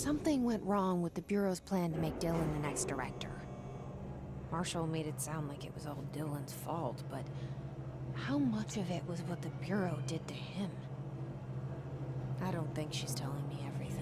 Something went wrong with the Bureau's plan to make Dylan the next director. Marshall made it sound like it was all Dylan's fault, but how much of it was what the Bureau did to him? I don't think she's telling me everything.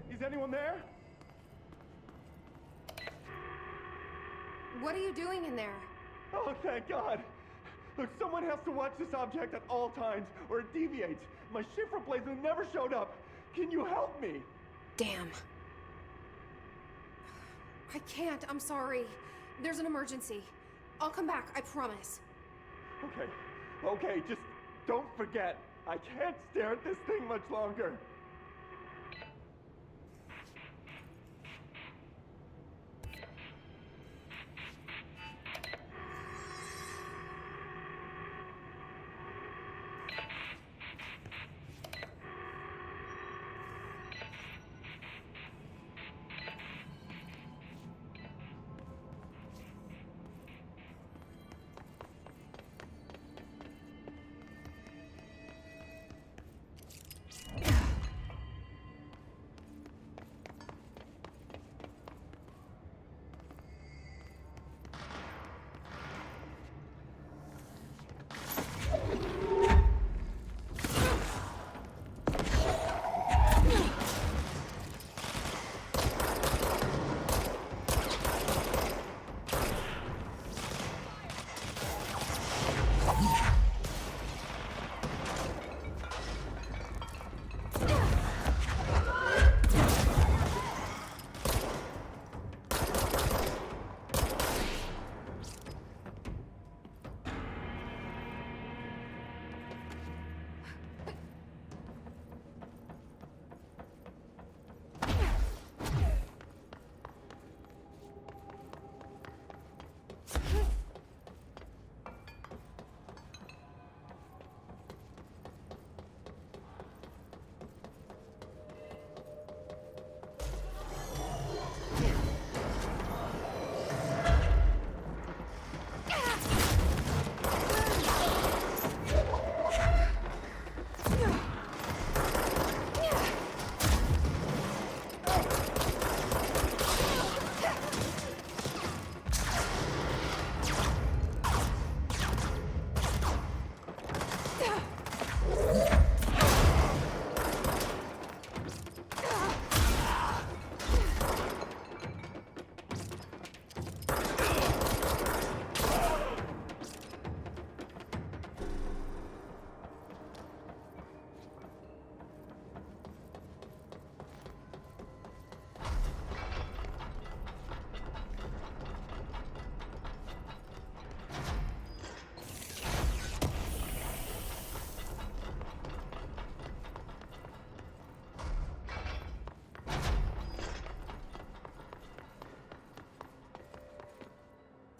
Is anyone there? What are you doing in there? Oh, thank God! Look, someone has to watch this object at all times, or it deviates. My shift replacement never showed up. Can you help me? Damn. I can't, I'm sorry. There's an emergency. I'll come back, I promise. Okay, just don't forget. I can't stare at this thing much longer.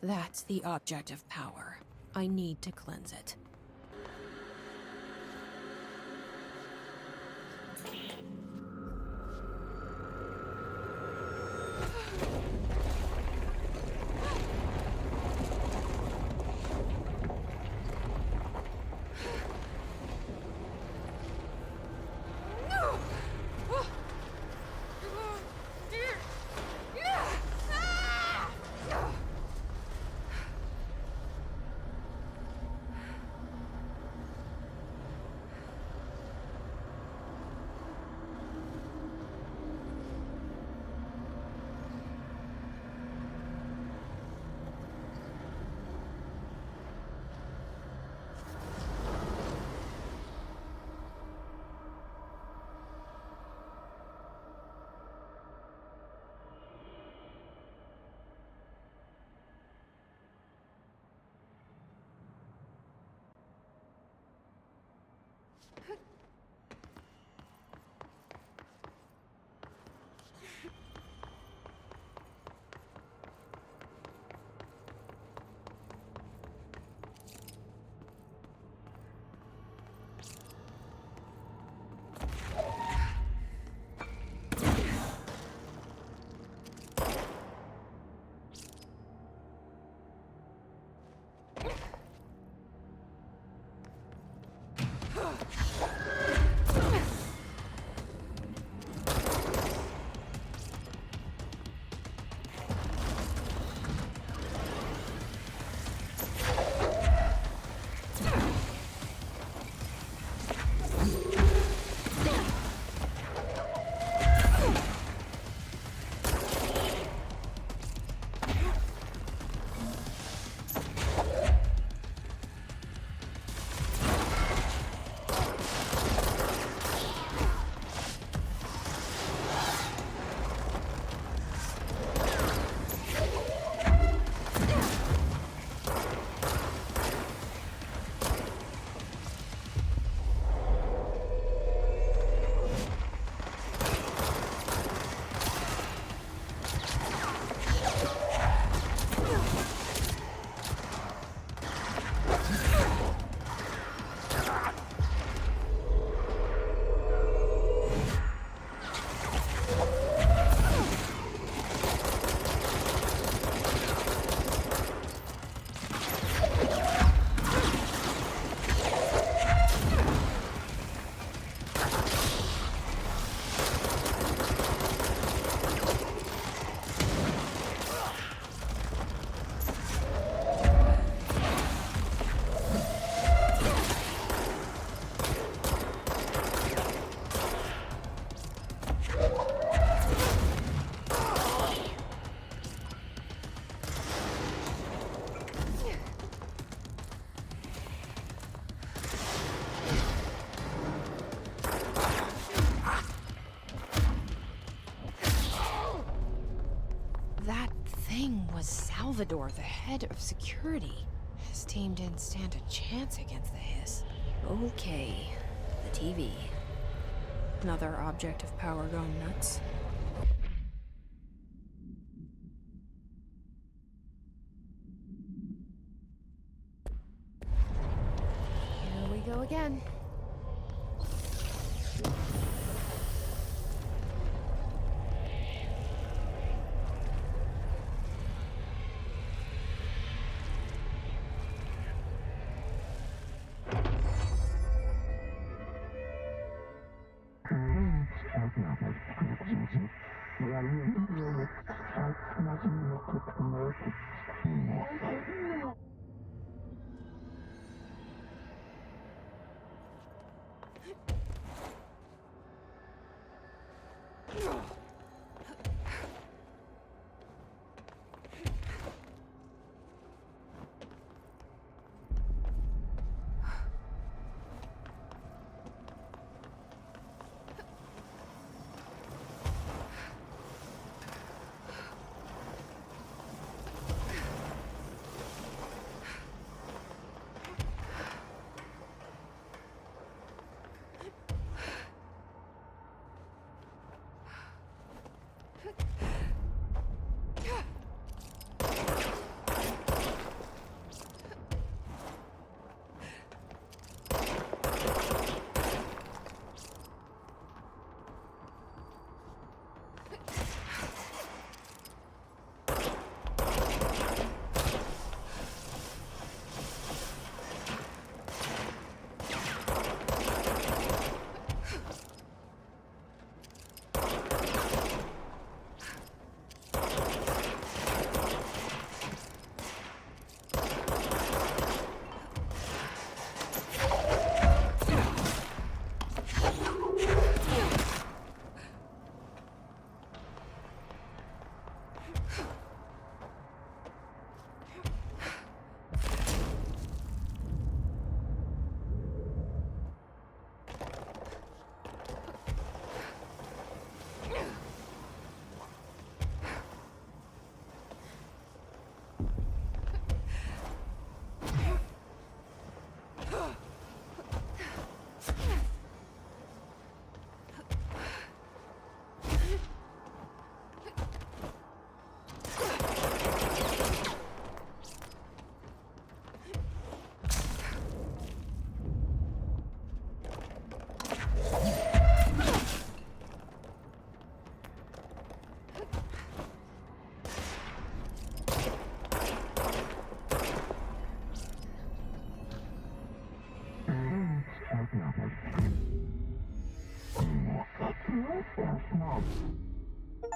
That's the object of power. I need to cleanse it. was Salvador, the head of security. His team didn't stand a chance against the Hiss. Okay, the TV. Another object of power going nuts. Here we go again.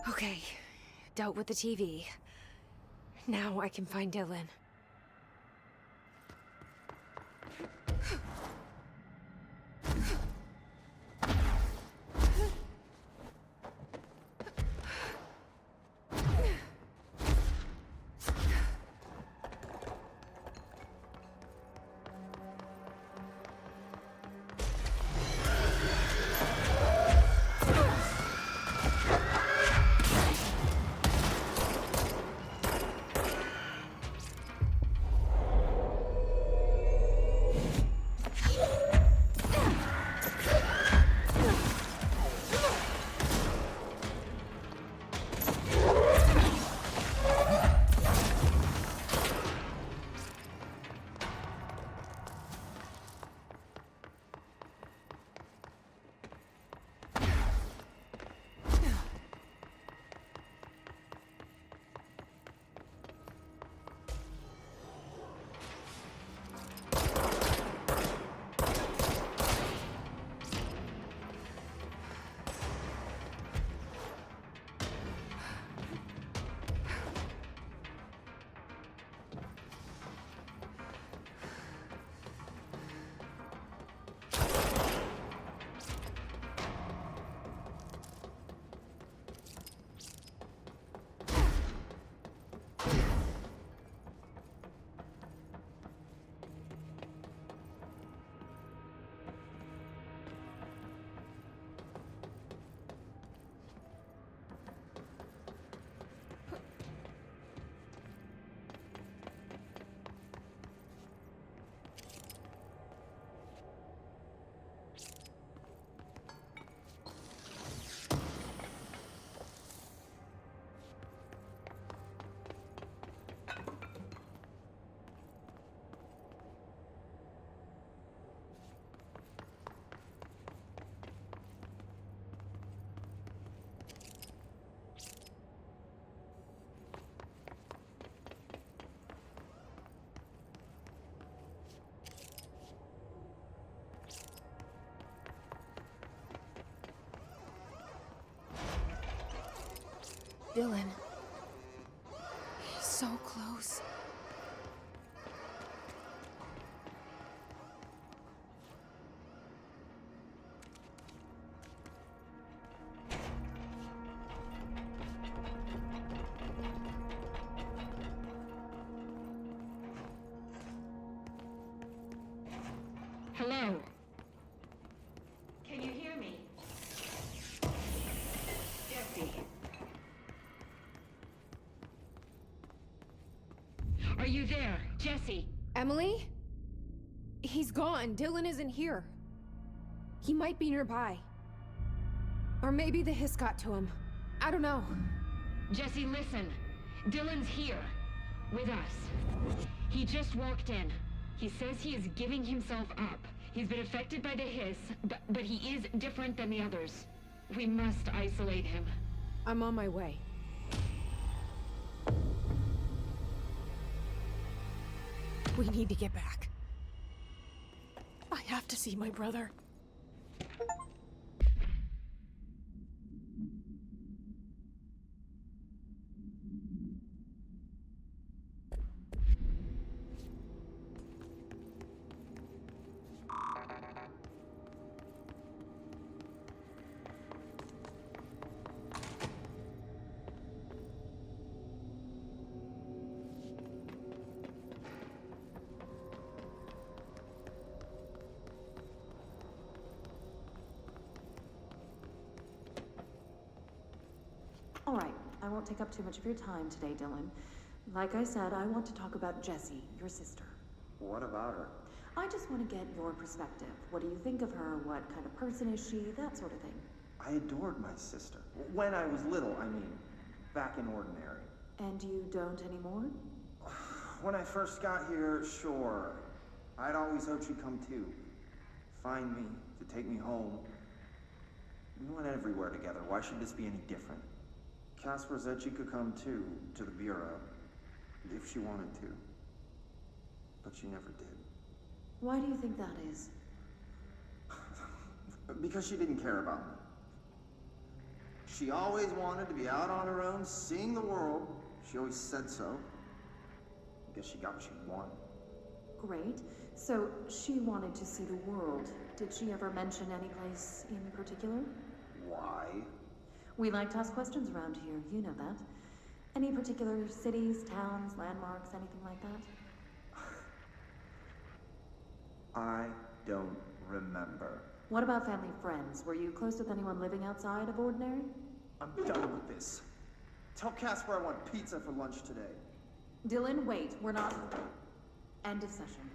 Okay, dealt with the TV. Now I can find Dylan. Dylan. He's so close. Hello? Can you hear me? Jesse. Are you there, Jesse? Emily? He's gone. Dylan isn't here. He might be nearby. Or maybe the hiss got to him. I don't know. Jesse, listen. Dylan's here. With us. He just walked in. He says he is giving himself up. He's been affected by the hiss, but he is different than the others. We must isolate him. I'm on my way. We need to get back. I have to see my brother. All right, I won't take up too much of your time today, Dylan. Like I said, I want to talk about Jessie, your sister. What about her? I just want to get your perspective. What do you think of her? What kind of person is she? That sort of thing. I adored my sister. When I was little, I mean. Back in Ordinary. And you don't anymore? When I first got here, sure. I'd always hoped she'd come too. Find me, to take me home. We went everywhere together. Why should this be any different? Casper said she could come too, to the Bureau. If she wanted to. But she never did. Why do you think that is? Because she didn't care about me. She always wanted to be out on her own, seeing the world. She always said so. I guess she got what she wanted. Great. So, she wanted to see the world. Did she ever mention any place in particular? Why? We like to ask questions around here, you know that. Any particular cities, towns, landmarks, anything like that? I don't remember. What about family friends? Were you close with anyone living outside of Ordinary? I'm done with this. Tell Casper I want pizza for lunch today. Dylan, wait. We're not... End of session.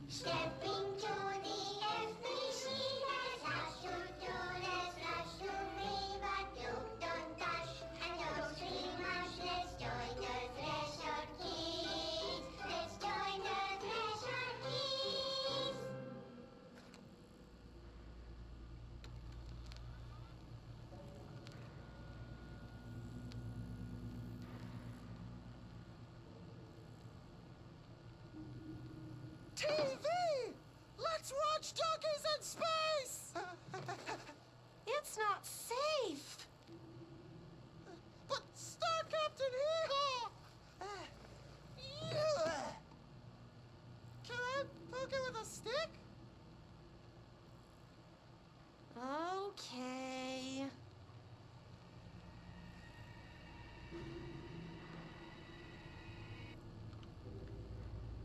Stepping to the FBC, das hast du, das hast du, privat, du, don't touch, and don't scream, hush, let's join the Threshold Kids, let's join the Threshold Kids. TV! Let's watch Donkeys in Space! It's not safe. But Star Captain Hee-Haw! Can I poke it with a stick? Okay.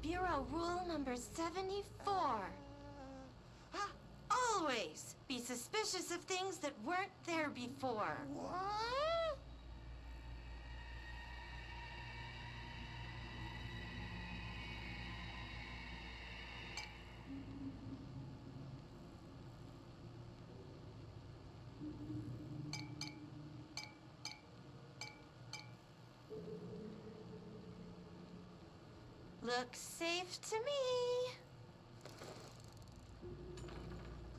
Bureau rule number 74. Always be suspicious of things that weren't there before. What? Looks safe to me.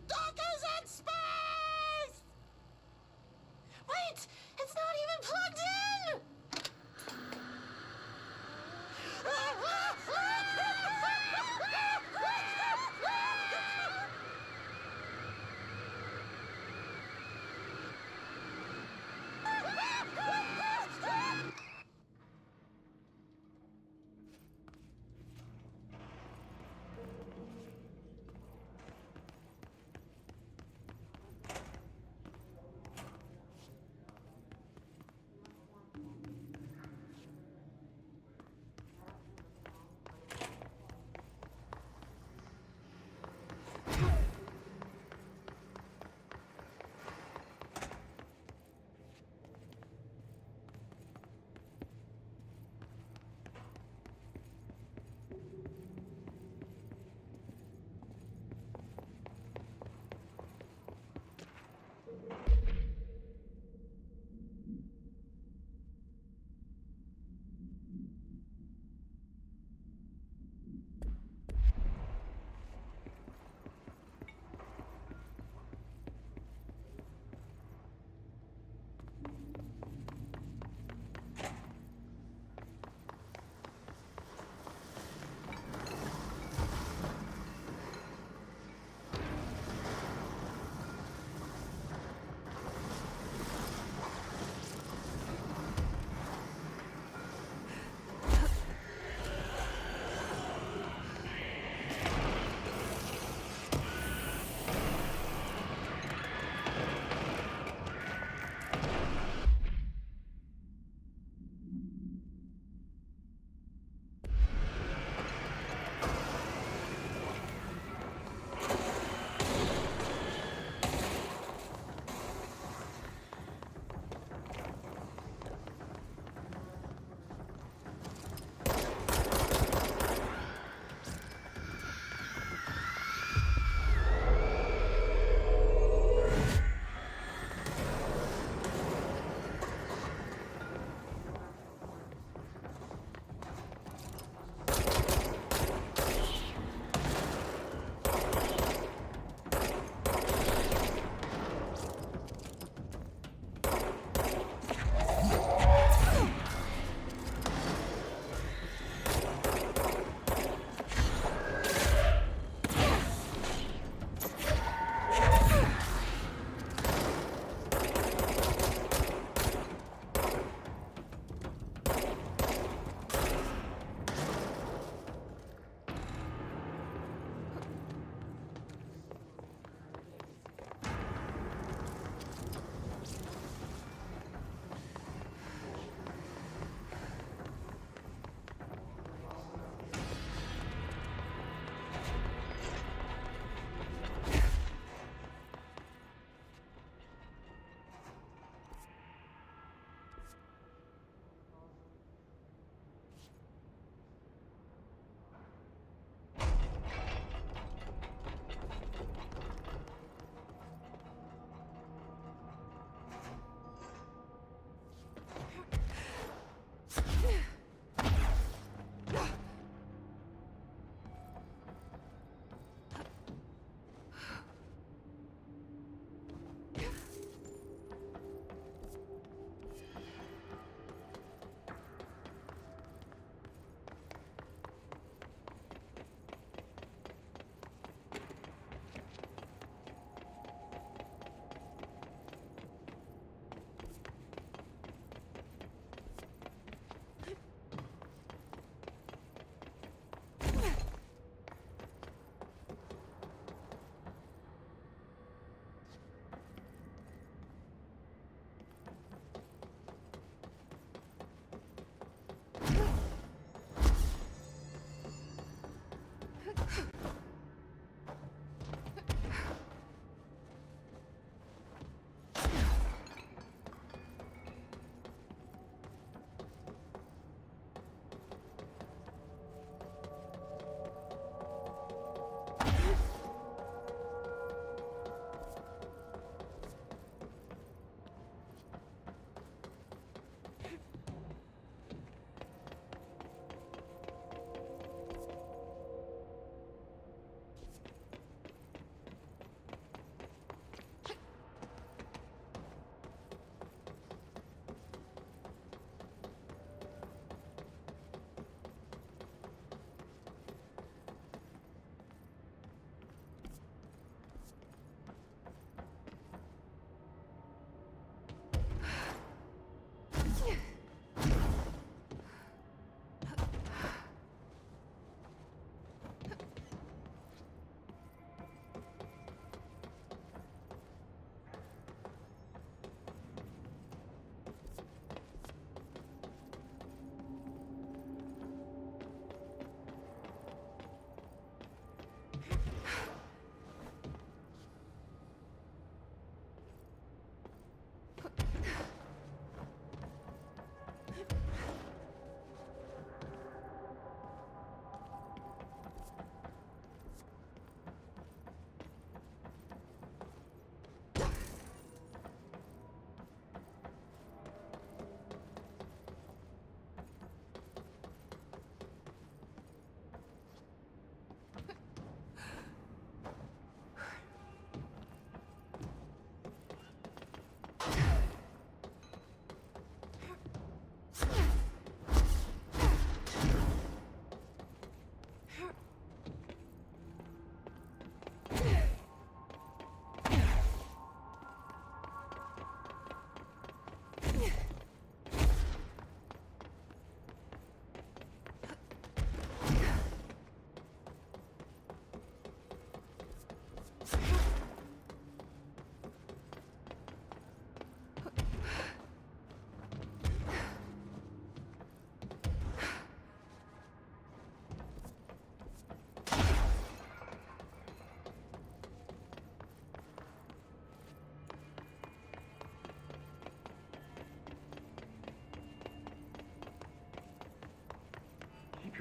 Donkeys in Space! Wait! It's not even plugged in!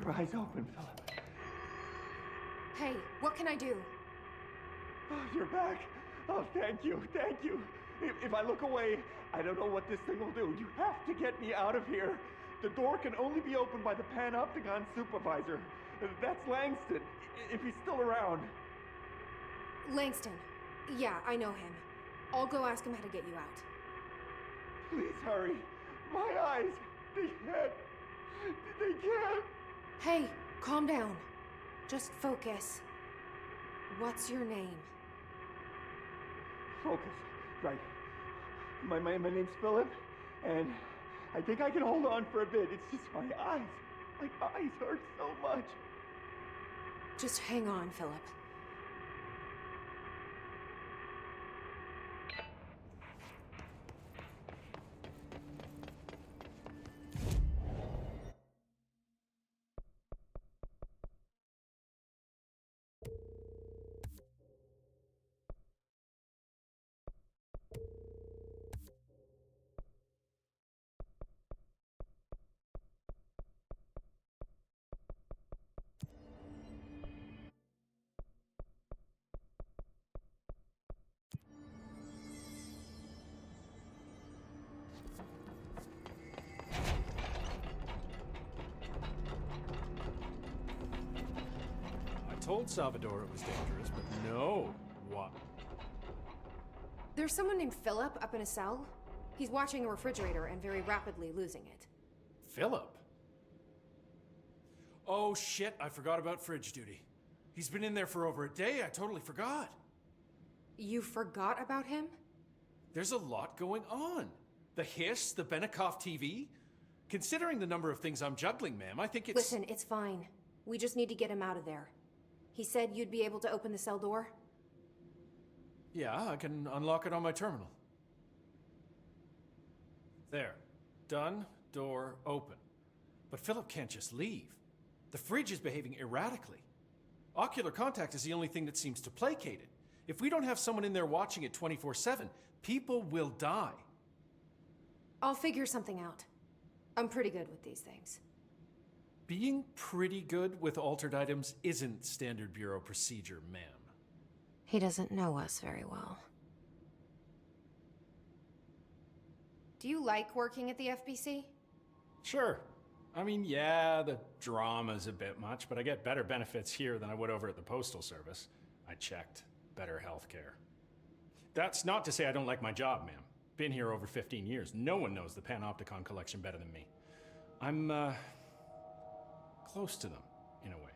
your eyes open, Philip. Hey, what can I do? Oh, you're back. Oh, thank you, thank you. If I look away, I don't know what this thing will do. You have to get me out of here. The door can only be opened by the Panopticon supervisor. That's Langston, if he's still around. Langston. Yeah, I know him. I'll go ask him how to get you out. Please hurry. My eyes, they can't. Hey, calm down. Just focus. What's your name? Focus. Right. My name's Philip, and I think I can hold on for a bit. It's just my eyes. My eyes hurt so much. Just hang on, Philip. I told Salvador it was dangerous, but no. What? There's someone named Philip up in a cell. He's watching a refrigerator and very rapidly losing it. Philip? Oh shit, I forgot about fridge duty. He's been in there for over a day, I totally forgot. You forgot about him? There's a lot going on. The hiss, the Benikoff TV. Considering the number of things I'm juggling, ma'am, I think it's... Listen, it's fine. We just need to get him out of there. He said you'd be able to open the cell door? Yeah, I can unlock it on my terminal. There. Done. Door open. But Philip can't just leave. The fridge is behaving erratically. Ocular contact is the only thing that seems to placate it. If we don't have someone in there watching it 24/7, people will die. I'll figure something out. I'm pretty good with these things. Being pretty good with altered items isn't standard bureau procedure, ma'am. He doesn't know us very well. Do you like working at the FBC? Sure. I mean, yeah, the drama's a bit much, but I get better benefits here than I would over at the Postal Service. I checked. Better healthcare. That's not to say I don't like my job, ma'am. Been here over 15 years. No one knows the Panopticon collection better than me. I'm, close to them, in a way.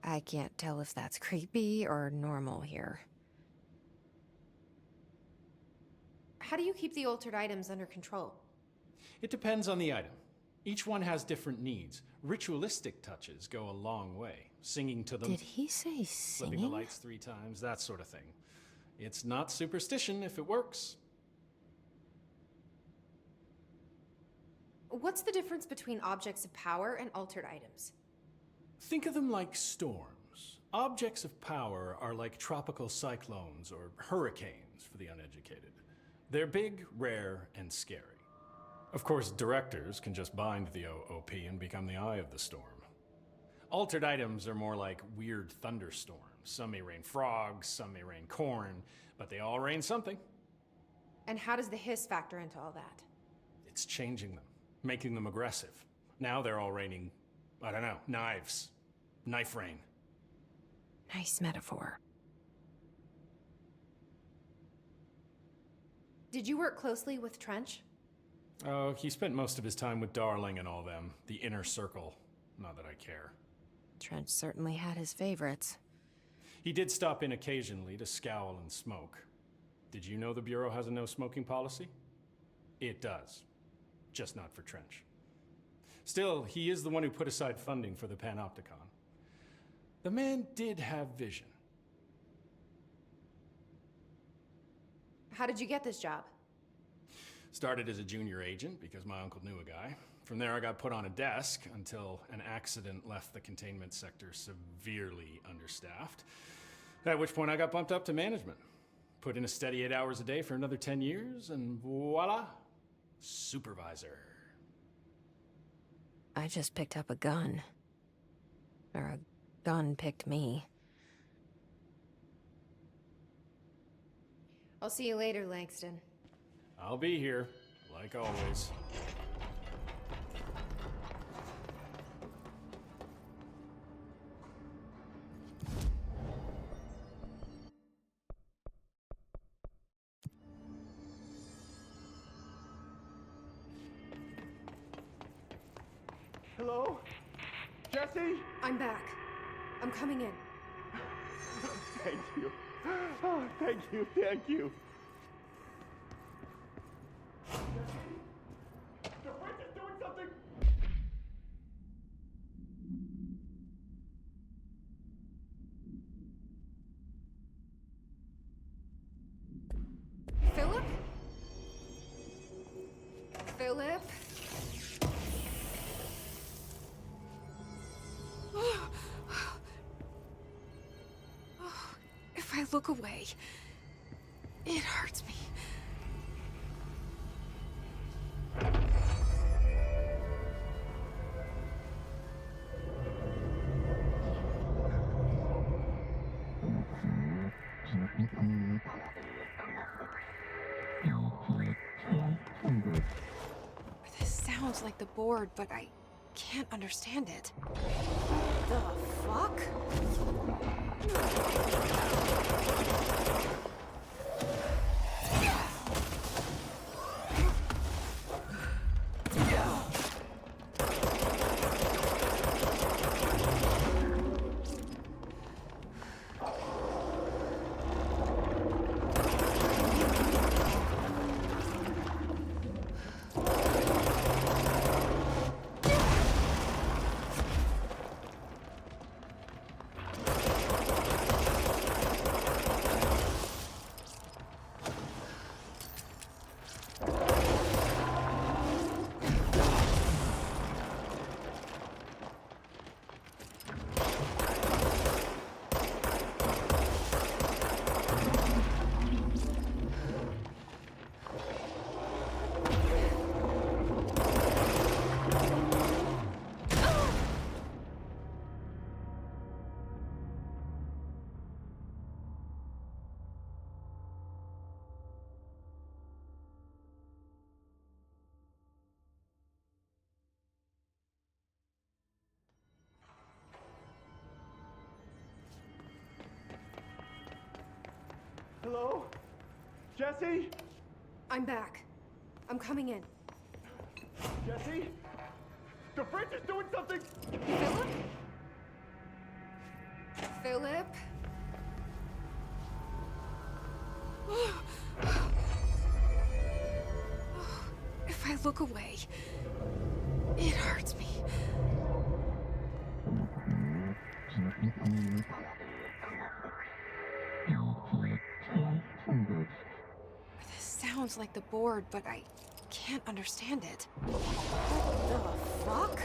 I can't tell if that's creepy or normal here. How do you keep the altered items under control? It depends on the item. Each one has different needs. Ritualistic touches go a long way. Singing to them. Did he say Flipping the singing? lights 3 times, that sort of thing. It's not superstition if it works. What's the difference between objects of power and altered items? Think of them like storms. Objects of power are like tropical cyclones or hurricanes for the uneducated. They're big, rare, and scary. Of course, directors can just bind the OOP and become the eye of the storm. Altered items are more like weird thunderstorms. Some may rain frogs, some may rain corn, but they all rain something. And how does the hiss factor into all that? It's changing them, making them aggressive. Now they're all raining, I don't know, knives. Knife rain. Nice metaphor. Did you work closely with Trench? Oh, he spent most of his time with Darling and all them. The inner circle. Not that I care. Trench certainly had his favorites. He did stop in occasionally to scowl and smoke. Did you know the Bureau has a no-smoking policy? It does. Just not for Trench. Still, he is the one who put aside funding for the Panopticon. The man did have vision. How did you get this job? Started as a junior agent because my uncle knew a guy. From there I got put on a desk until an accident left the containment sector severely understaffed. At which point I got bumped up to management. Put in a steady 8 hours a day for another 10 years and voila, supervisor. I just picked up a gun. Or a gun picked me. I'll see you later, Langston. I'll be here, like always. Hello? Jesse? I'm back. I'm coming in. Thank you. Oh, thank you, thank you. The fridge is doing something! Philip? Philip? If I look away, it hurts me. This sounds like the board, but I can't understand it. The fuck? Hello? Jesse? I'm back. I'm coming in. Jesse? The fridge is doing something! Philip? Philip? If I look away, it hurts me. This sounds like the board, but I can't understand it. What the fuck?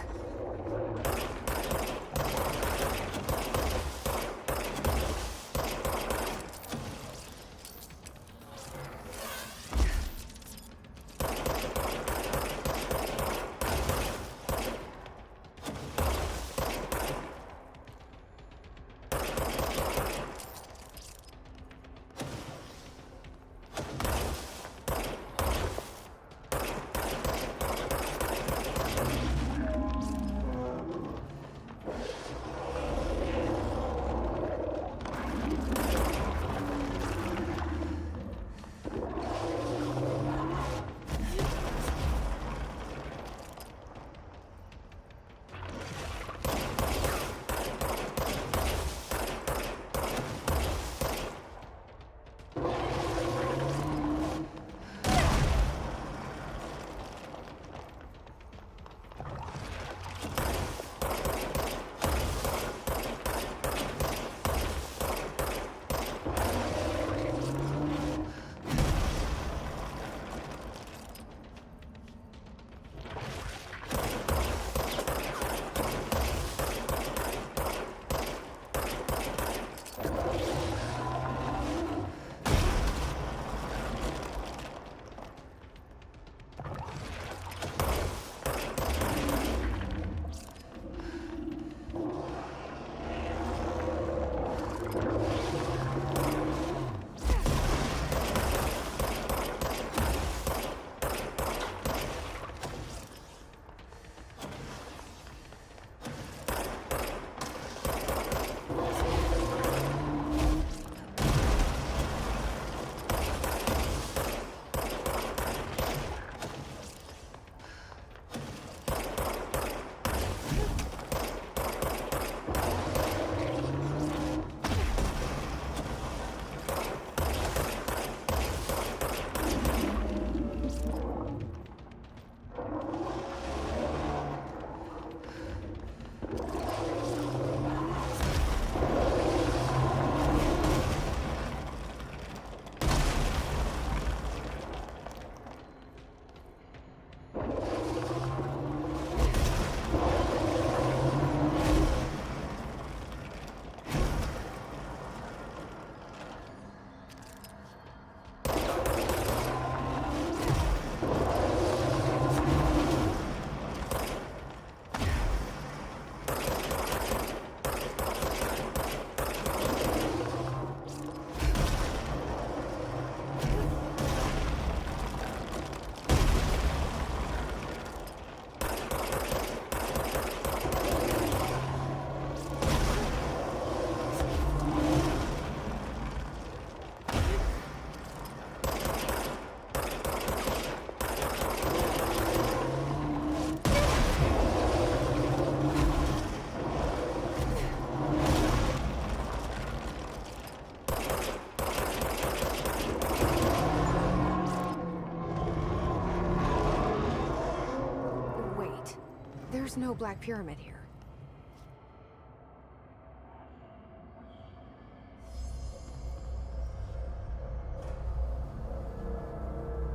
There's no Black Pyramid here.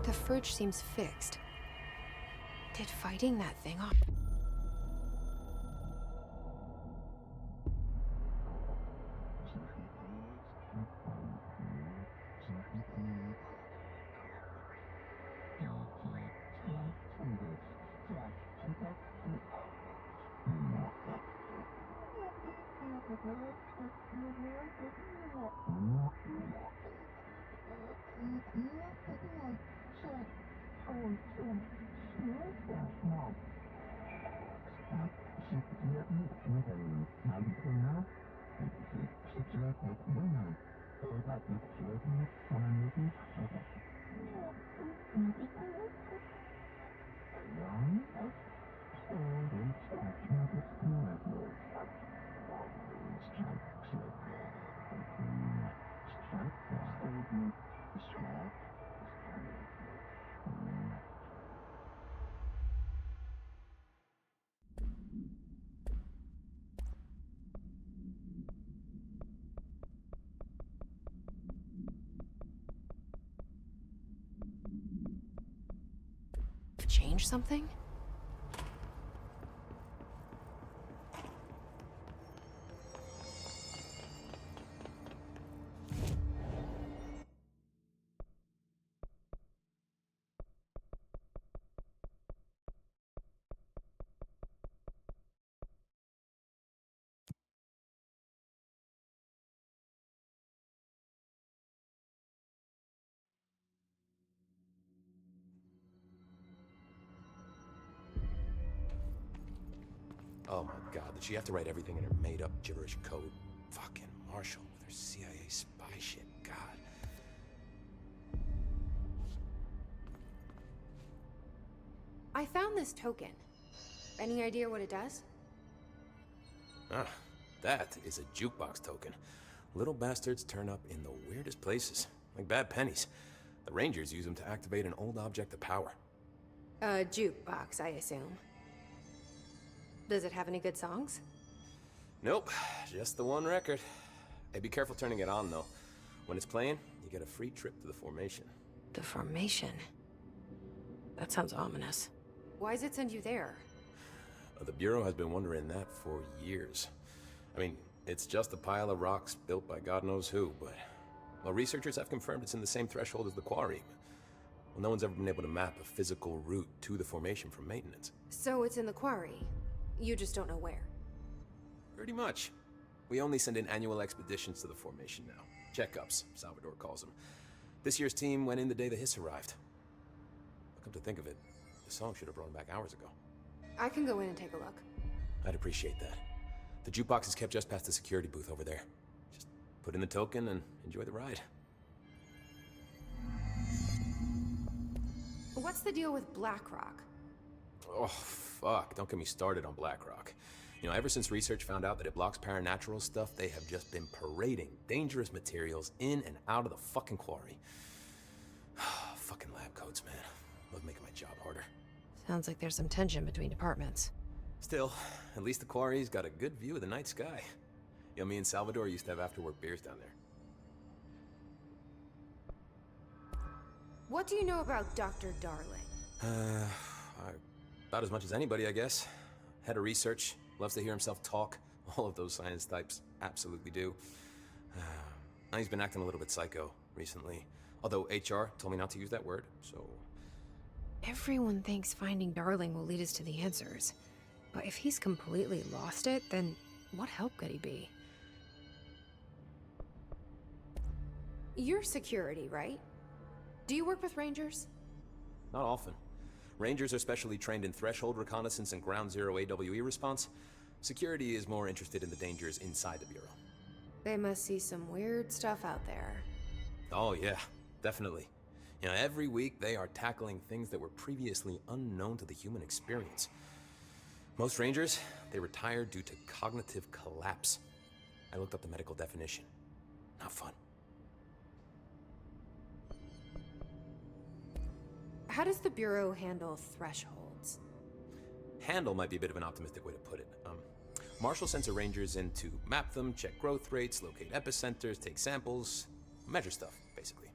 The fridge seems fixed. Did fighting that thing off? Change something? Oh my god, did she have to write everything in her made-up gibberish code? Fucking Marshall with her CIA spy shit, god. I found this token. Any idea what it does? Ah, that is a jukebox token. Little bastards turn up in the weirdest places, like bad pennies. The Rangers use them to activate an old object of power. A jukebox, I assume. Does it have any good songs? Nope, just the one record. Hey, be careful turning it on, though. When it's playing, you get a free trip to the Formation. The Formation? That sounds ominous. Why does it send you there? The Bureau has been wondering that for years. I mean, it's just a pile of rocks built by God knows who, but... Well, researchers have confirmed it's in the same threshold as the Quarry. Well, no one's ever been able to map a physical route to the Formation for maintenance. So it's in the Quarry. You just don't know where. Pretty much. We only send in annual expeditions to the Formation now. Checkups, Salvador calls them. This year's team went in the day the Hiss arrived. Come to think of it, the song should have brought him back hours ago. I can go in and take a look. I'd appreciate that. The jukebox is kept just past the security booth over there. Just put in the token and enjoy the ride. What's the deal with BlackRock? Oh, fuck. Don't get me started on BlackRock. You know, ever since research found out that it blocks paranatural stuff, they have just been parading dangerous materials in and out of the fucking Quarry. Fucking lab coats, man. Love making my job harder. Sounds like there's some tension between departments. Still, at least the Quarry's got a good view of the night sky. You know, me and Salvador used to have after-work beers down there. What do you know about Dr. Darling? About as much as anybody, I guess. Head of research, loves to hear himself talk. All of those science types absolutely do. He's been acting a little bit psycho recently. Although HR told me not to use that word, so... Everyone thinks finding Darling will lead us to the answers. But if he's completely lost it, then what help could he be? You're security, right? Do you work with Rangers? Not often. Rangers are specially trained in threshold reconnaissance and ground zero AWE response. Security is more interested in the dangers inside the Bureau. They must see some weird stuff out there. Oh yeah, definitely. You know, every week they are tackling things that were previously unknown to the human experience. Most Rangers, they retire due to cognitive collapse. I looked up the medical definition. Not fun. How does the Bureau handle thresholds? Handle might be a bit of an optimistic way to put it. Marshall sends her rangers in to map them, check growth rates, locate epicenters, take samples, measure stuff, basically.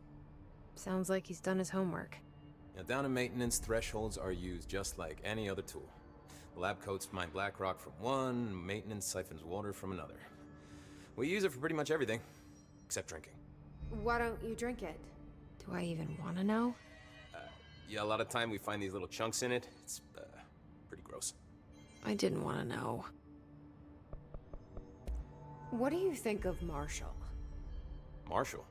Sounds like he's done his homework. Now, down in maintenance, thresholds are used just like any other tool. The lab coats mine black rock from one, maintenance siphons water from another. We use it for pretty much everything, except drinking. Why don't you drink it? Do I even want to know? Yeah, a lot of time we find these little chunks in it. It's pretty gross. I didn't want to know. What do you think of Marshall? Marshall?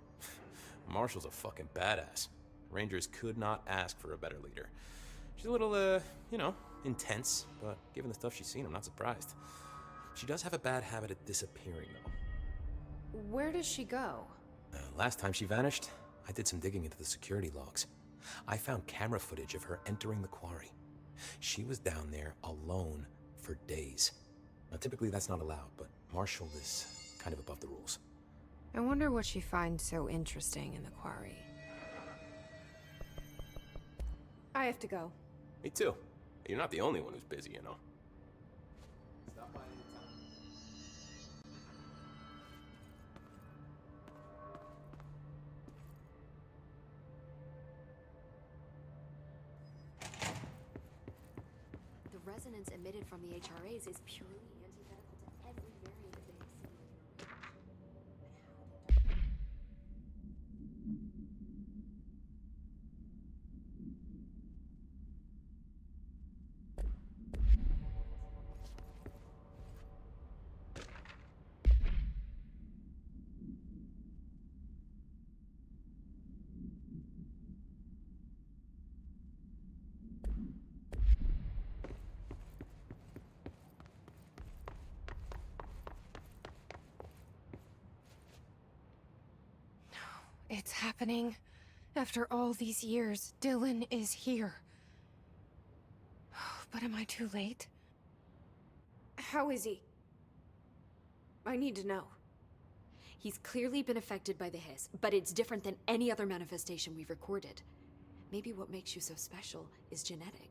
Marshall's a fucking badass. Rangers could not ask for a better leader. She's a little, intense, but given the stuff she's seen, I'm not surprised. She does have a bad habit of disappearing, though. Where does she go? Last time she vanished, I did some digging into the security logs. I found camera footage of her entering the quarry. She was down there alone for days. Now, typically that's not allowed, but Marshall is kind of above the rules. I wonder what she finds so interesting in the quarry. I have to go. Me too. You're not the only one who's busy, you know. Stop by anytime. The resonance emitted from the HRAs is purely antithetical to every variant that they have seen. It's happening. After all these years, Dylan is here. But am I too late? How is he? I need to know. He's clearly been affected by the hiss, but it's different than any other manifestation we've recorded. Maybe what makes you so special is genetic.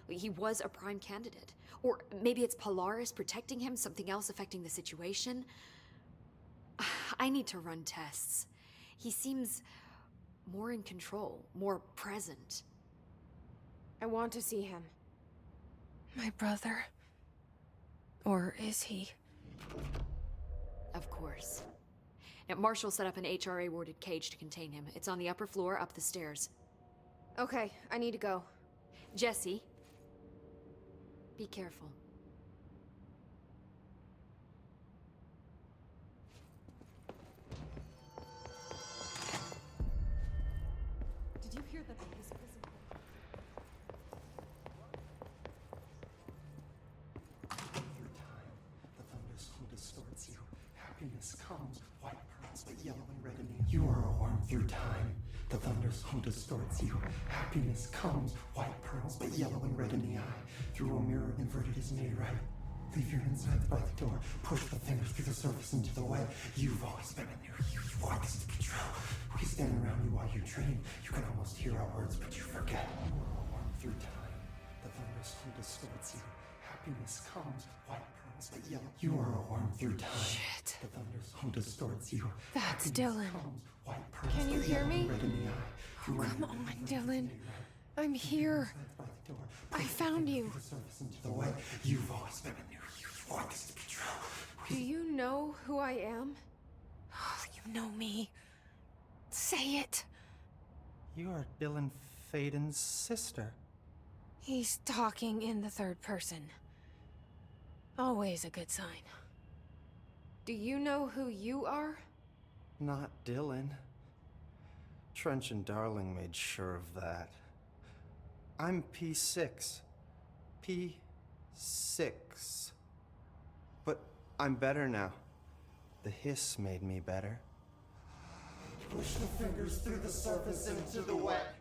He was a prime candidate. Or maybe it's Polaris protecting him, something else affecting the situation. I need to run tests. He seems more in control, more present. I want to see him. My brother? Or is he? Of course. Now, Marshall set up an HRA-warded cage to contain him. It's on the upper floor, up the stairs. Okay, I need to go. Jesse, be careful. Did you hear that the hiss was Through time, the thunderstorm distorts you. Happiness comes, white pearls, but yellow and red in the You are a worm through time. The thunderstorm distorts you. Happiness comes, white pearls, but yellow and red in the eye. Through a mirror inverted is made right. Leave your insides by the door. Push the fingers through the surface into the wet. You've always been in there. You want this to be true. We stand around you while you dream. You can almost hear our words, but you forget. You are a worm through time. The thunderstorm distorts you. Happiness comes, white pearls, but yellow. You are a worm through time. Shit. The thunderstorm distorts you. That's Happiness Dylan. comes, white pearls, Can you but hear yellow me? and red in the eye. Oh, come on, Dylan. I'm here. I found you. You've always been in there. You want this to be true. Do you know who I am? You know me. Say it. You are Dylan Faden's sister. He's talking in the third person. Always a good sign. Do you know who you are? Not Dylan. Trench and Darling made sure of that. I'm P6. P6. But I'm better now. The hiss made me better. Push the fingers through the surface into the wet.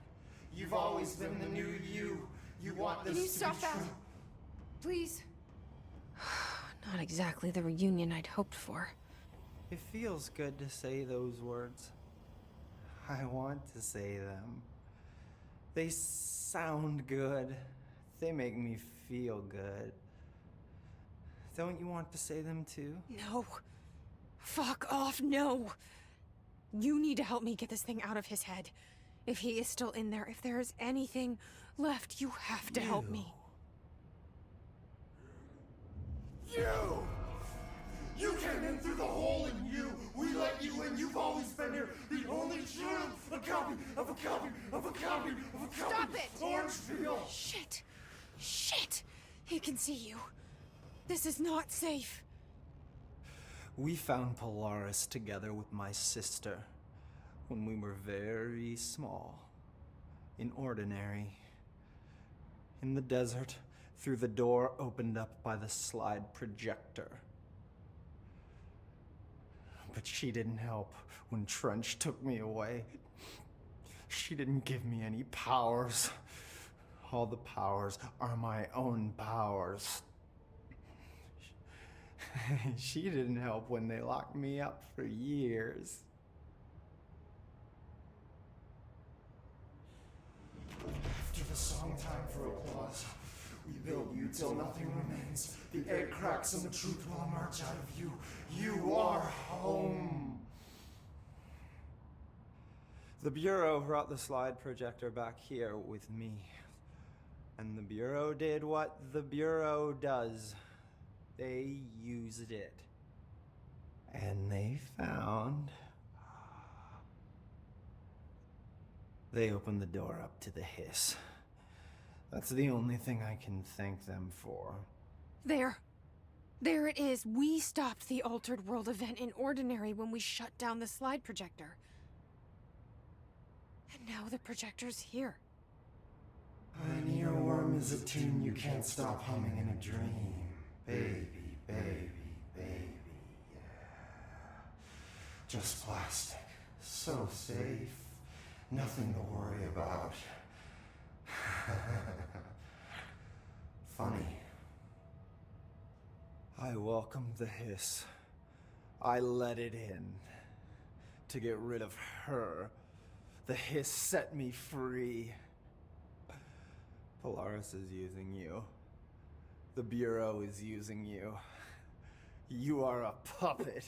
You've always been the new you. You want this Can you to stop be that? true. Please? Not exactly the reunion I'd hoped for. It feels good to say those words. I want to say them. They sound good. They make me feel good. Don't you want to say them too? No. Fuck off, no! You need to help me get this thing out of his head. If he is still in there, if there is anything left, you have to help me. You! You came in through the hole in you! We let you in, you've always been here! The only truth! A copy of a copy of a copy of a copy! Stop it! Orange peel! Shit! Shit! He can see you. This is not safe. We found Polaris together with my sister when we were very small, in Ordinary, in the desert, through the door opened up by the slide projector. But she didn't help when Trench took me away. She didn't give me any powers. All the powers are my own powers. She didn't help when they locked me up for years. After the song time for applause, we build you till nothing remains. The egg cracks and the truth will emerge out of you. You are home. The Bureau brought the slide projector back here with me. And the Bureau did what the Bureau does. They used it. And they found... They opened the door up to the Hiss. That's the only thing I can thank them for. There. There it is. We stopped the Altered World event in Ordinary when we shut down the slide projector. And now the projector's here. An earworm is a tune you can't stop humming in a dream. Baby, baby, baby, yeah. Just plastic. So safe. Nothing to worry about. Funny. I welcomed the Hiss. I let it in. To get rid of her. The Hiss set me free. Polaris is using you. The Bureau is using you. You are a puppet.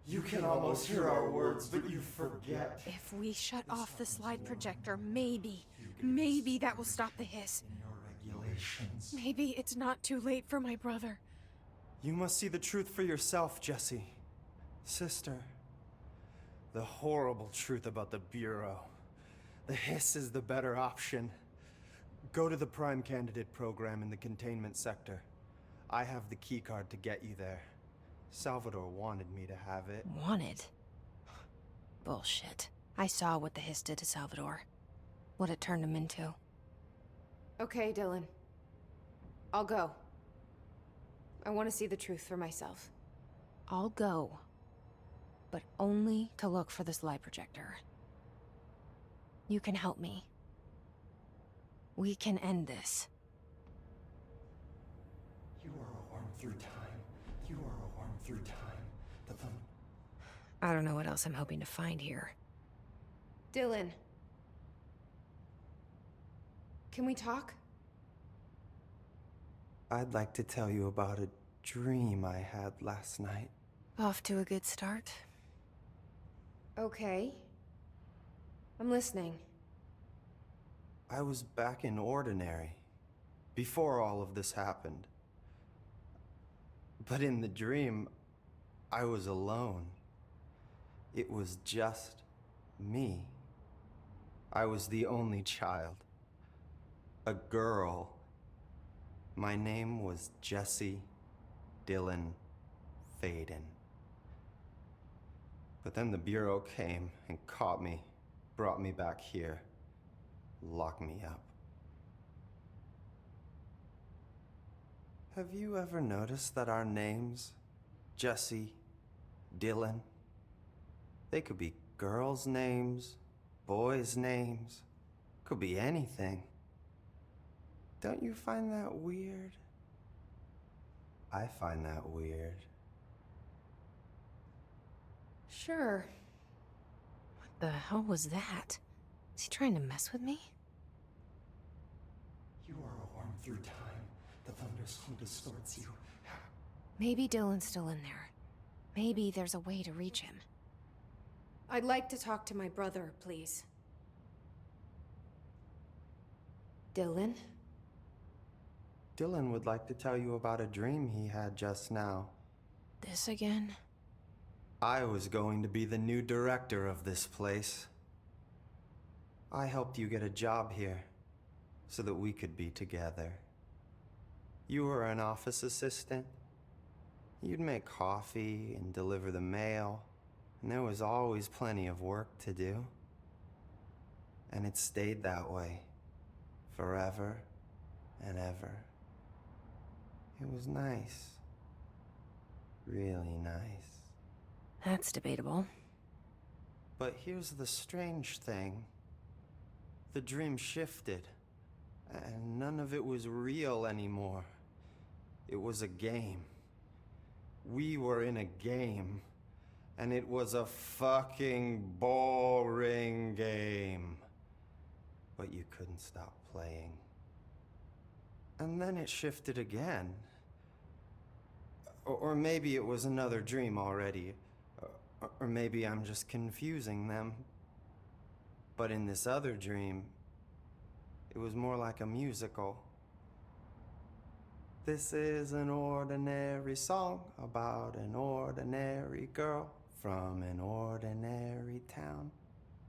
You can almost hear our words, but you forget. If we shut off the slide projector, maybe that will stop the Hiss. In your regulations. Maybe it's not too late for my brother. You must see the truth for yourself, Jesse. Sister. The horrible truth about the Bureau. The Hiss is the better option. Go to the Prime Candidate program in the containment sector. I have the keycard to get you there. Salvador wanted me to have it. Wanted? Bullshit. I saw what the Hiss did to Salvador. What it turned him into. Okay, Dylan. I'll go. I want to see the truth for myself. I'll go. But only to look for the slide projector. You can help me. We can end this. You are a worm through time. You are a worm through time. The thumb. I don't know what else I'm hoping to find here. Dylan. Can we talk? I'd like to tell you about a dream I had last night. Off to a good start. Okay. I'm listening. I was back in Ordinary, before all of this happened. But in the dream, I was alone. It was just me. I was the only child. A girl. My name was Jesse Dylan Faden. But then the Bureau came and caught me, brought me back here. Lock me up. Have you ever noticed that our names, Jesse, Dylan, they could be girls' names, boys' names, could be anything. Don't you find that weird? I find that weird. Sure. What the hell was that? Is he trying to mess with me? You are a worm through time. The thunderstorm distorts you. Maybe Dylan's still in there. Maybe there's a way to reach him. I'd like to talk to my brother, please. Dylan? Dylan would like to tell you about a dream he had just now. This again? I was going to be the new director of this place. I helped you get a job here, so that we could be together. You were an office assistant. You'd make coffee and deliver the mail, and there was always plenty of work to do. And it stayed that way, forever and ever. It was nice. Really nice. That's debatable. But here's the strange thing. The dream shifted, and none of it was real anymore. It was a game. We were in a game, and it was a fucking boring game. But you couldn't stop playing. And then it shifted again. Or maybe it was another dream already. Or maybe I'm just confusing them. But in this other dream, it was more like a musical. This is an ordinary song about an ordinary girl from an ordinary town.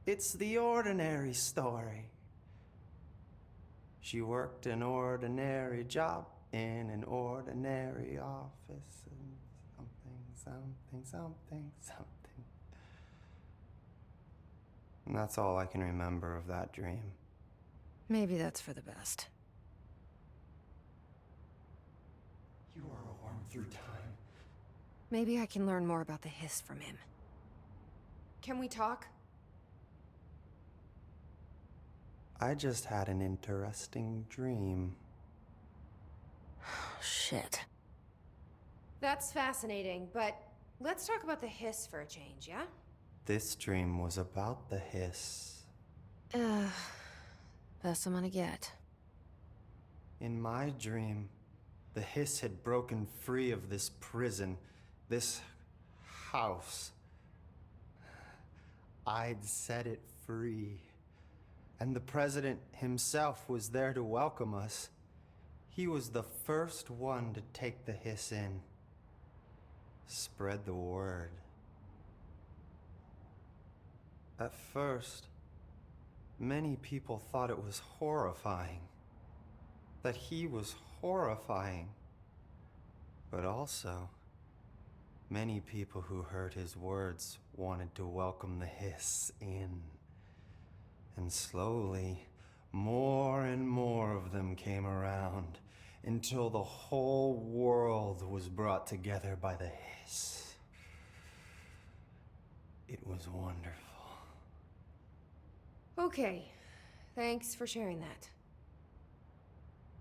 It's the ordinary story. She worked an ordinary job in an ordinary office and something. And that's all I can remember of that dream. Maybe that's for the best. You are a worm through time. Maybe I can learn more about the hiss from him. Can we talk? I just had an interesting dream. Shit. That's fascinating, but let's talk about the hiss for a change, yeah? This dream was about the hiss. Best I'm gonna get. In my dream, the hiss had broken free of this prison, this house. I'd set it free. And the president himself was there to welcome us. He was the first one to take the hiss in. Spread the word. At first, many people thought it was horrifying. That he was horrifying. But also, many people who heard his words wanted to welcome the hiss in. And slowly, more and more of them came around, until the whole world was brought together by the hiss. It was wonderful. Okay. Thanks for sharing that.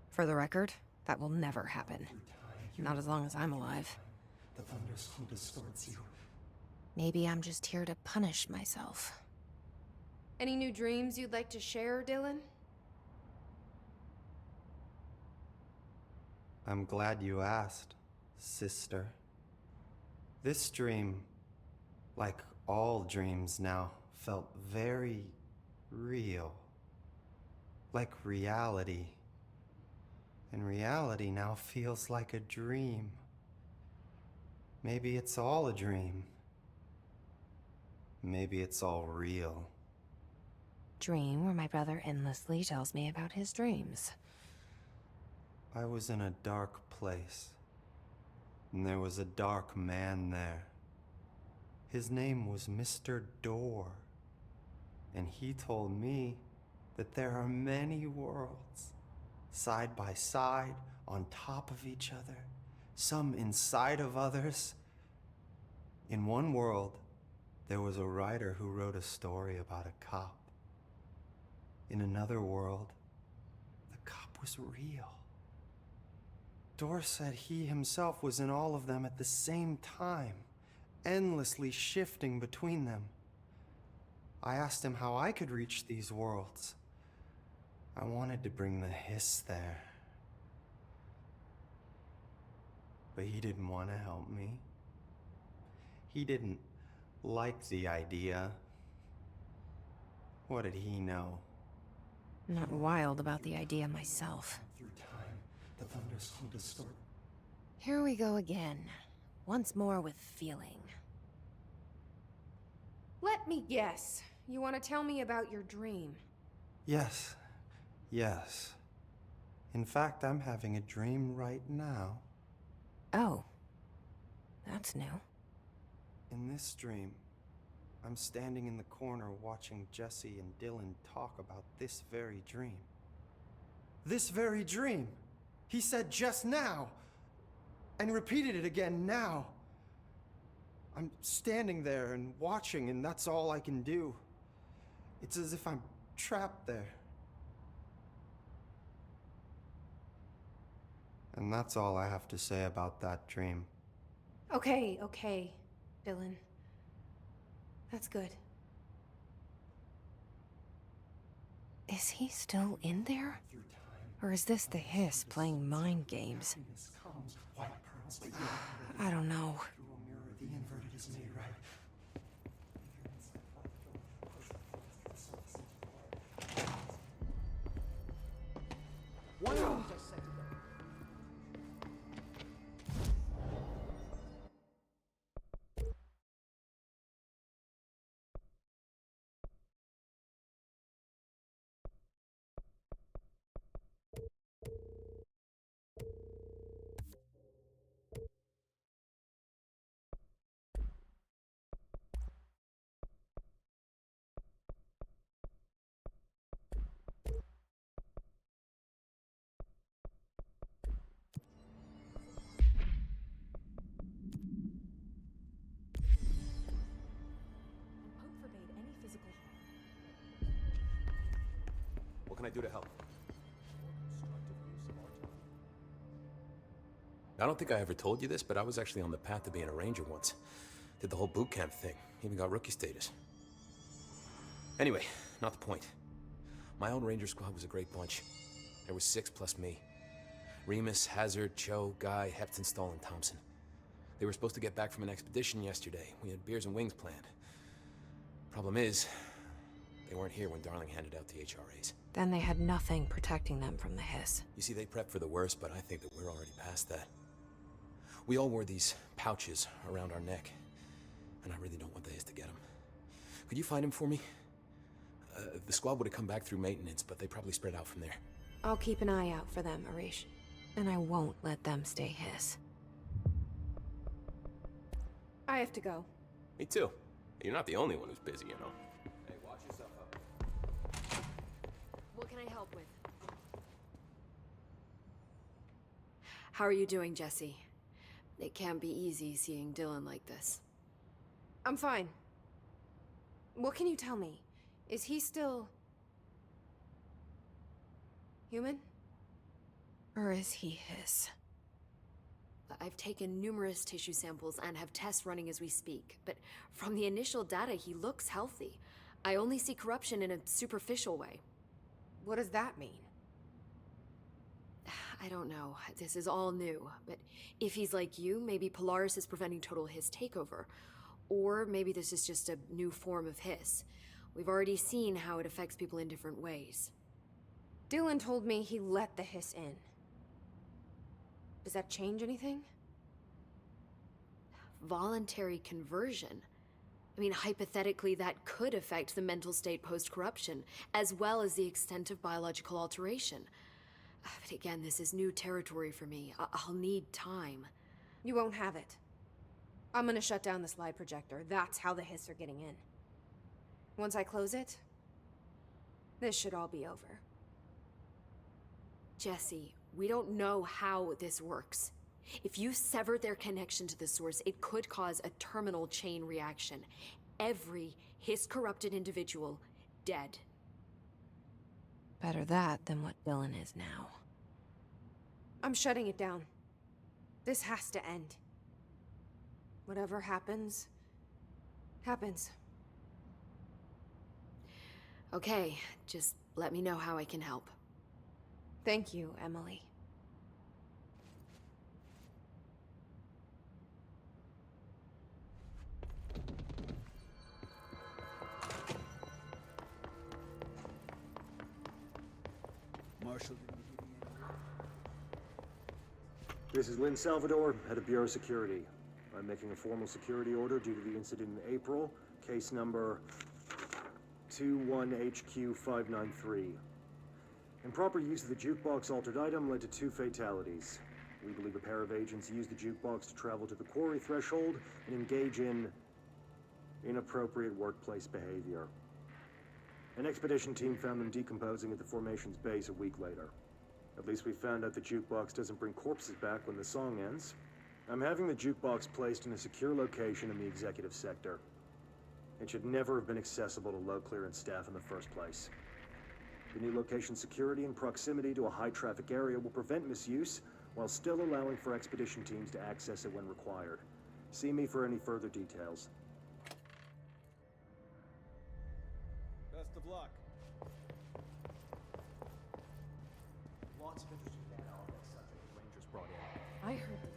For the record, that will never happen. Not as long as I'm alive. The thunderstorm distorts you. Maybe I'm just here to punish myself. Any new dreams you'd like to share, Dylan? I'm glad you asked, sister. This dream, like all dreams now, felt very real. Like reality. And reality now feels like a dream. Maybe it's all a dream. Maybe it's all real. Dream where my brother endlessly tells me about his dreams. I was in a dark place, and there was a dark man there. His name was Mr. Door, and he told me that there are many worlds, side by side, on top of each other, some inside of others. In one world, there was a writer who wrote a story about a cop. In another world, the cop was real. Door said he himself was in all of them at the same time, endlessly shifting between them. I asked him how I could reach these worlds. I wanted to bring the hiss there, but he didn't want to help me. He didn't like the idea. What did he know? I'm not wild about the idea myself. Through time, the thunders will distort. Here we go again. Once more with feeling. Let me guess. You want to tell me about your dream? Yes. Yes. In fact, I'm having a dream right now. Oh. That's new. In this dream, I'm standing in the corner watching Jesse and Dylan talk about this very dream. This very dream! He said just now! And repeated it again now. I'm standing there and watching, and that's all I can do. It's as if I'm trapped there. And that's all I have to say about that dream. Okay, Dylan. That's good. Is he still in there? Or is this the Hiss playing mind games? I don't know. The inverted is made right. Why don't we just set it What can I do to help? I don't think I ever told you this, but I was actually on the path to being a ranger once. Did the whole boot camp thing. Even got rookie status. Anyway, not the point. My own ranger squad was a great bunch. There was 6 plus me. Remus, Hazard, Cho, Guy, Heptonstall, and Thompson. They were supposed to get back from an expedition yesterday. We had beers and wings planned. Problem is, they weren't here when Darling handed out the HRAs. Then they had nothing protecting them from the Hiss. You see, they prepped for the worst, but I think that we're already past that. We all wore these pouches around our neck, and I really don't want the Hiss to get them. Could you find him for me? The squad would have come back through maintenance, but they probably spread out from there. I'll keep an eye out for them, Arish. And I won't let them stay Hiss. I have to go. Me too. You're not the only one who's busy, you know. Hey, watch yourself up. What can I help with? How are you doing, Jesse? It can't be easy seeing Dylan like this. I'm fine. What can you tell me? Is he still... human? Or is he Hiss? I've taken numerous tissue samples and have tests running as we speak, but from the initial data, he looks healthy. I only see corruption in a superficial way. What does that mean? I don't know. This is all new, but if he's like you, maybe Polaris is preventing total Hiss takeover. Or maybe this is just a new form of Hiss. We've already seen how it affects people in different ways. Dylan told me he let the Hiss in. Does that change anything? Voluntary conversion. I mean, hypothetically, that could affect the mental state post-corruption, as well as the extent of biological alteration. But again, this is new territory for me. I'll need time. You won't have it. I'm gonna shut down the slide projector. That's how the Hiss are getting in. Once I close it, this should all be over. Jesse, we don't know how this works. If you sever their connection to the source, it could cause a terminal chain reaction. Every Hiss-corrupted individual dead. Better that than what Dylan is now. I'm shutting it down. This has to end. Whatever happens, happens. Okay, just let me know how I can help. Thank you, Emily. Marshall didn't give me any. This is Lynn Salvador, head of Bureau Security. I'm making a formal security order due to the incident in April, case number 21HQ593. Improper use of the jukebox altered item led to 2 fatalities. We believe a pair of agents used the jukebox to travel to the quarry threshold and engage in inappropriate workplace behavior. An expedition team found them decomposing at the formation's base a week later. At least we found out the jukebox doesn't bring corpses back when the song ends. I'm having the jukebox placed in a secure location in the executive sector. It should never have been accessible to low clearance staff in the first place. The new location security and proximity to a high-traffic area will prevent misuse, while still allowing for expedition teams to access it when required. See me for any further details. Best of luck. Lots of interesting data on that subject the Rangers brought in. I heard that.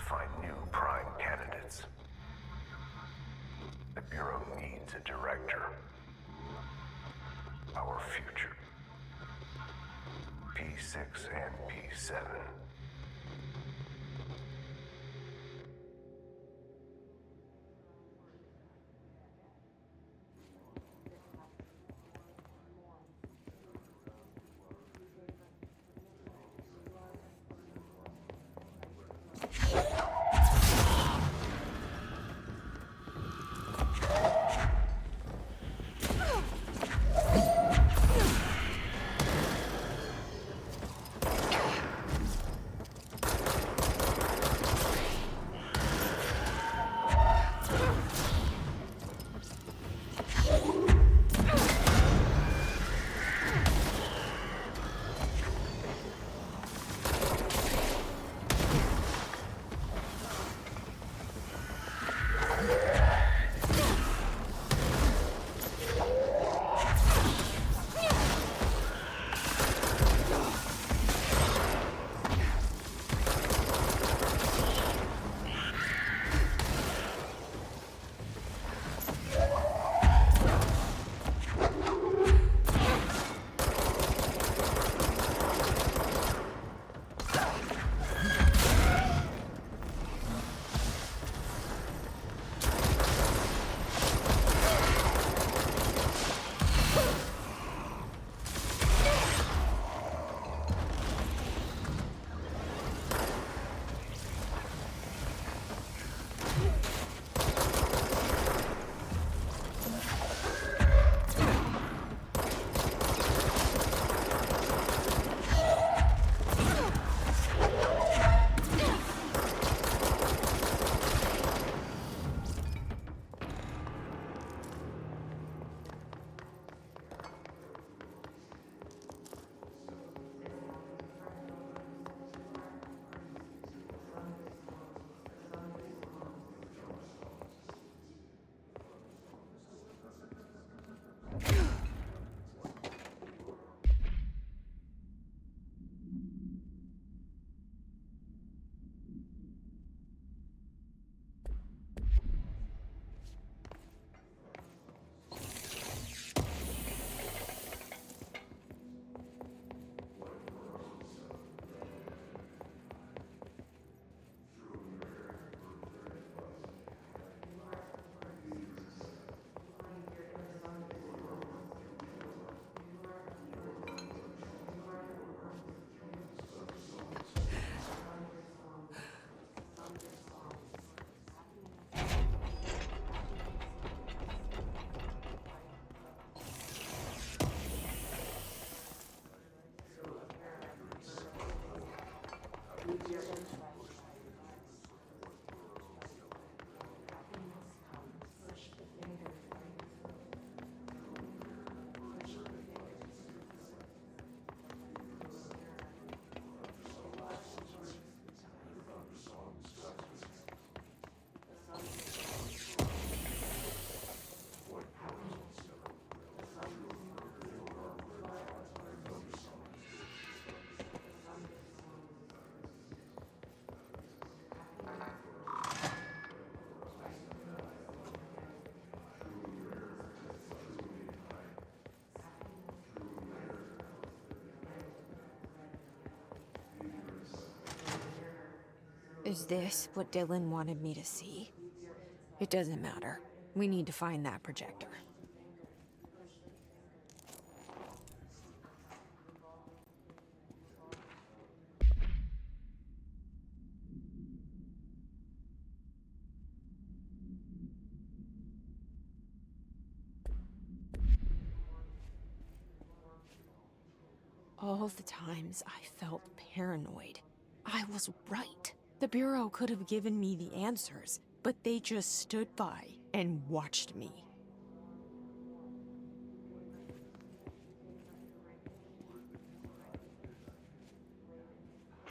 Find new prime candidates. The Bureau needs a director. Our future. P6 and P7. Is this what Dylan wanted me to see? It doesn't matter. We need to find that projector. All the times I felt paranoid, I was right. The Bureau could have given me the answers, but they just stood by and watched me.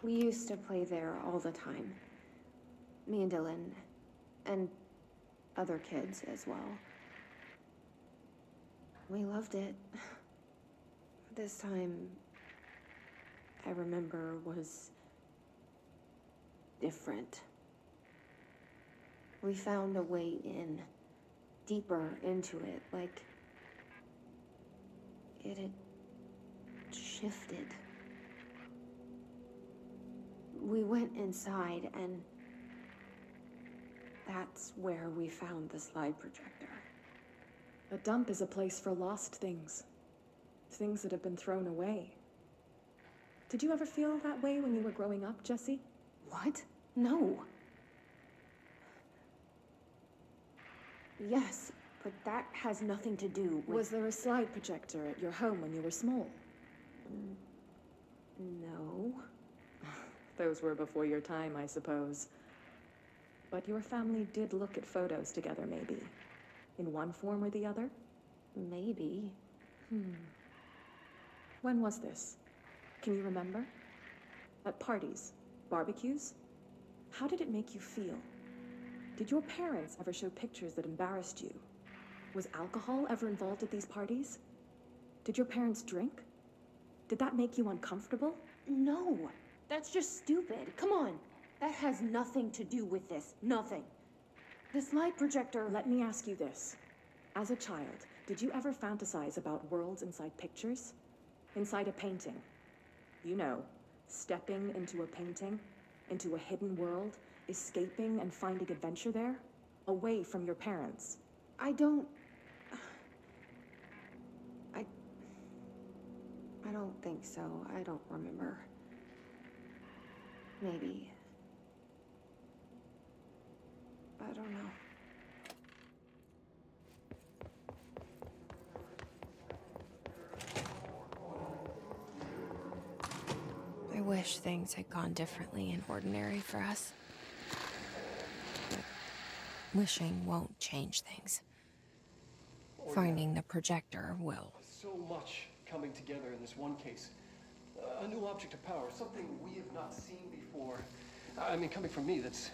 We used to play there all the time. Me and Dylan, and other kids as well. We loved it. This time, I remember, was different. We found a way in, deeper into it, like it had shifted. We went inside, and that's where we found the slide projector. A dump is a place for lost things. Things that have been thrown away. Did you ever feel that way when you were growing up, Jesse? What? No. Yes, but that has nothing to do with... Was there a slide projector at your home when you were small? No. Those were before your time, I suppose. But your family did look at photos together, maybe. In one form or the other? Maybe. When was this? Can you remember? At parties? Barbecues? How did it make you feel? Did your parents ever show pictures that embarrassed you? Was alcohol ever involved at these parties? Did your parents drink? Did that make you uncomfortable? No, that's just stupid. Come on. That has nothing to do with this. Nothing. The slide projector... Let me ask you this. As a child, did you ever fantasize about worlds inside pictures? Inside a painting? You know, stepping into a painting, into a hidden world, escaping and finding adventure there, away from your parents. I don't think so. I don't remember. Maybe. I don't know. I wish things had gone differently in Ordinary for us. But wishing won't change things. Finding the projector will. So much coming together in this one case. A new object of power, something we have not seen before. I mean, coming from me, that's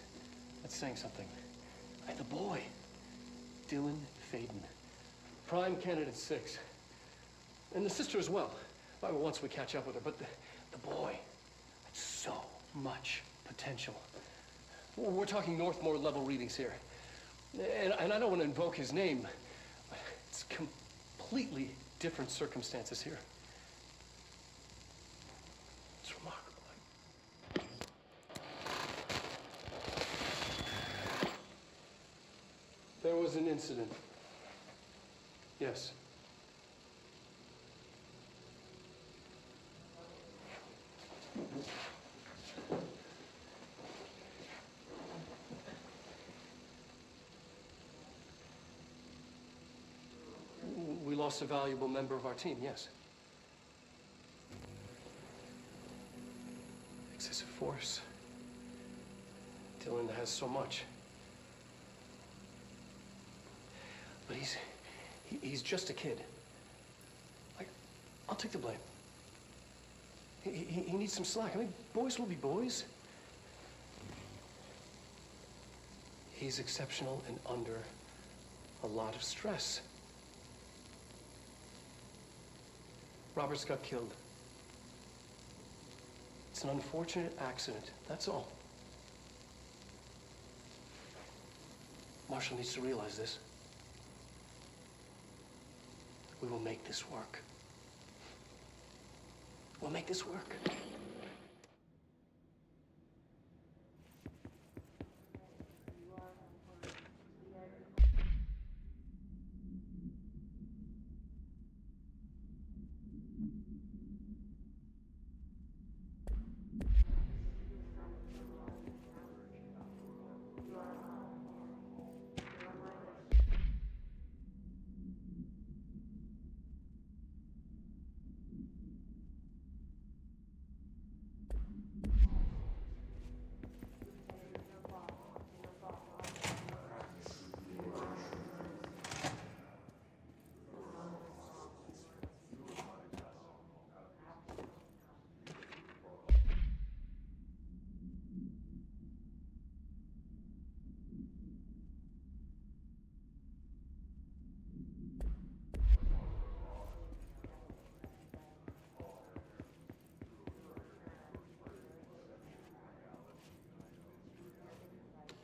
saying something. The boy, Dylan Faden, Prime Candidate 6. And the sister as well. Once we catch up with her, but the boy, so much potential. We're talking Northmore level readings here. And I don't want to invoke his name, but it's completely different circumstances here. It's remarkable. There was an incident. Yes. We lost a valuable member of our team, yes. Exis force. Dylan has so much. But he's just a kid. Like, I'll take the blame. He needs some slack. I mean, boys will be boys. He's exceptional and under a lot of stress. Roberts got killed. It's an unfortunate accident, that's all. Marshall needs to realize this. We will make this work. We'll make this work.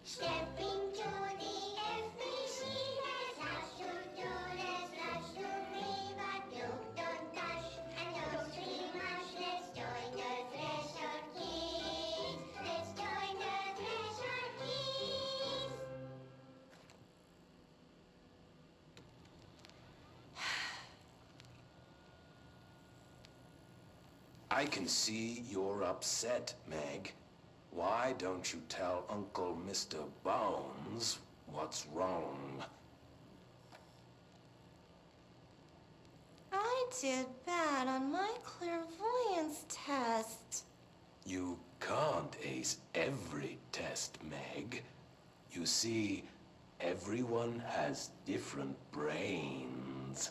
Step into the FBC, there's hash to do, there's rush to free, but you don't touch, and don't scream much. Let's join the Thresher Kids. Let's join the Thresher Kids. I can see you're upset, Meg. Why don't you tell Uncle Mr. Bones what's wrong? I did bad on my clairvoyance test. You can't ace every test, Meg. You see, everyone has different brains.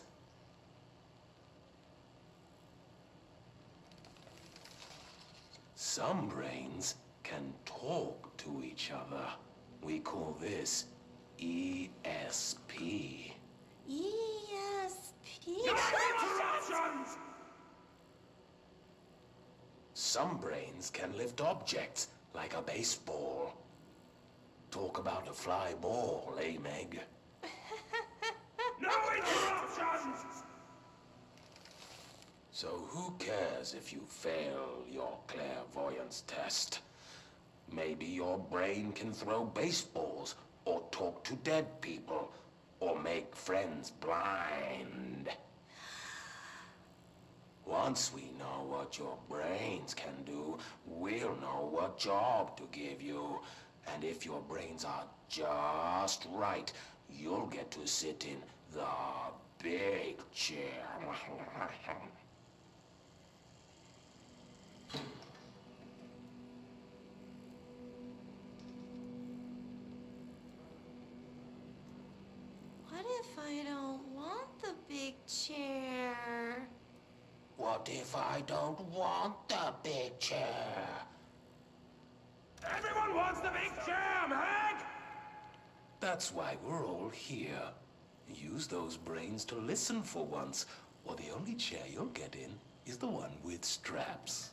Some brains can talk to each other. We call this ESP. ESP? Some brains can lift objects, like a baseball. Talk about a fly ball, eh, Meg? No interruptions! So who cares if you fail your clairvoyance test? Maybe your brain can throw baseballs, or talk to dead people, or make friends blind. Once we know what your brains can do, we'll know what job to give you. And if your brains are just right, you'll get to sit in the big chair. What if I don't want the big chair? What if I don't want the big chair? Everyone wants the big chair, Meg! That's why we're all here. Use those brains to listen for once, or the only chair you'll get in is the one with straps.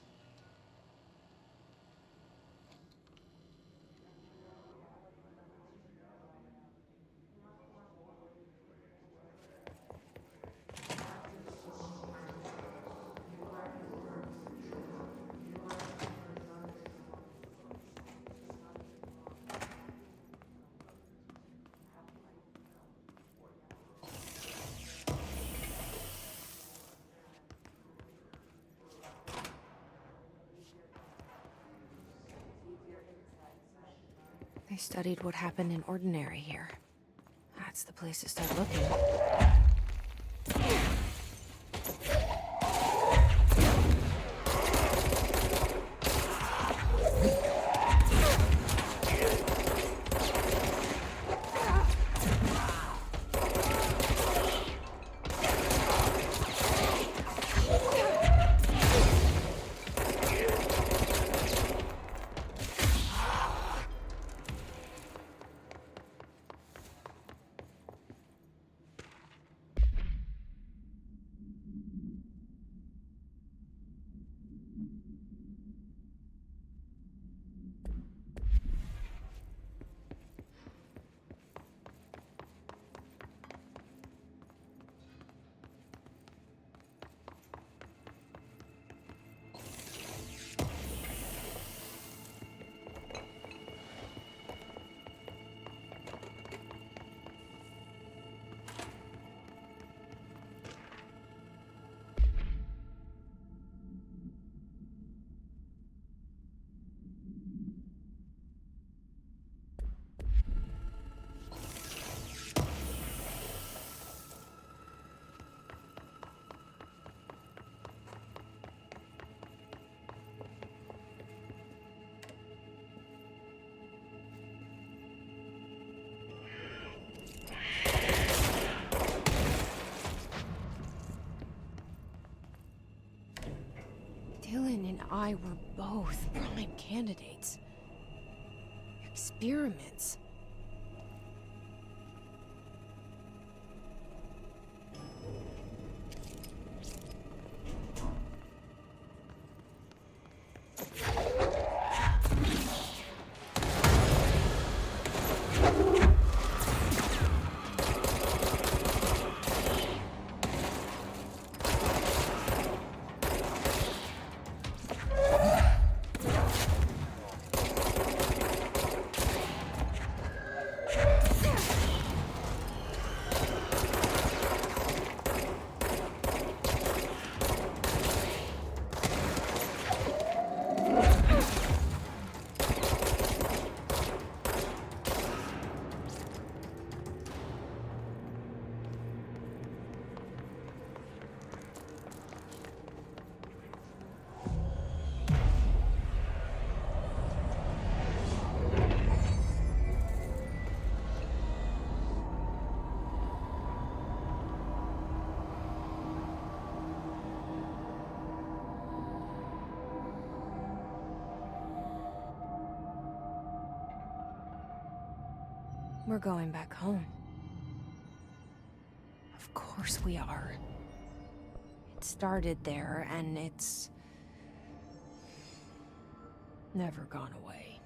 They studied what happened in Ordinary here. That's the place to start looking. I were both prime candidates. Experiments. We're going back home. Of course we are. It started there, and it's never gone away.